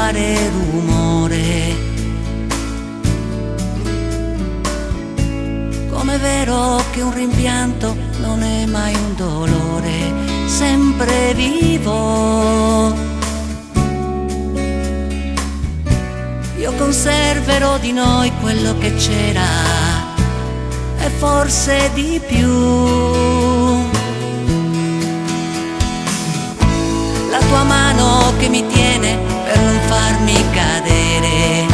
fare rumore. Com'è vero che un rimpianto non è mai un dolore, sempre vivo. Io conserverò di noi quello che c'era e forse di più. La tua mano che mi tiene per non farmi cadere,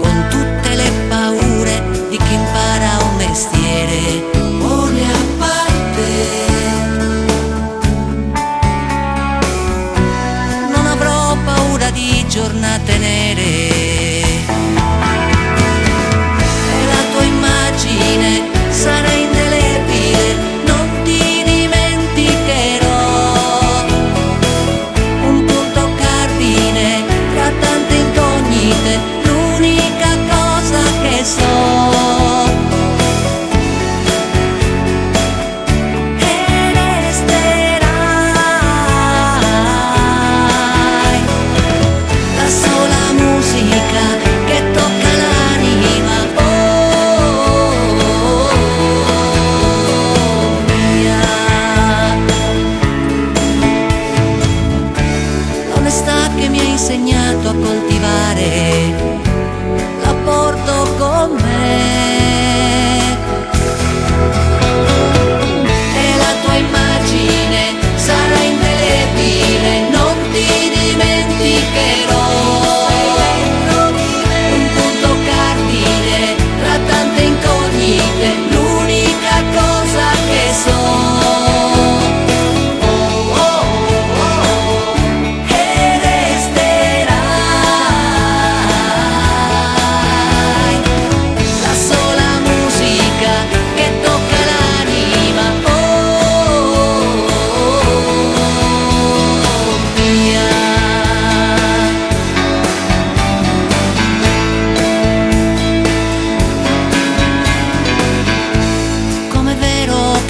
con tutte le paure di chi impara un mestiere. Buone a parte, non avrò paura di giornate nere, e la tua immagine sarà indelebile. L'unica cosa che so e resterai la sola musica che tocca l'anima. Mia, l'onestà che mi hai insegnato a coltivare la porto con me, e la tua immagine sarà indelebile, non ti dimenticherò. Un punto cardine tra tante incognite, l'unica cosa che so.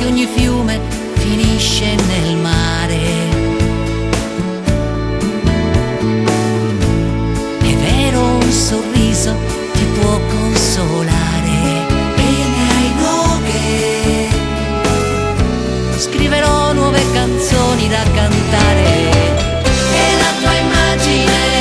Ogni fiume finisce nel mare. È vero, un sorriso ti può consolare. Bene ai noghe, scriverò nuove canzoni da cantare, e la tua immagine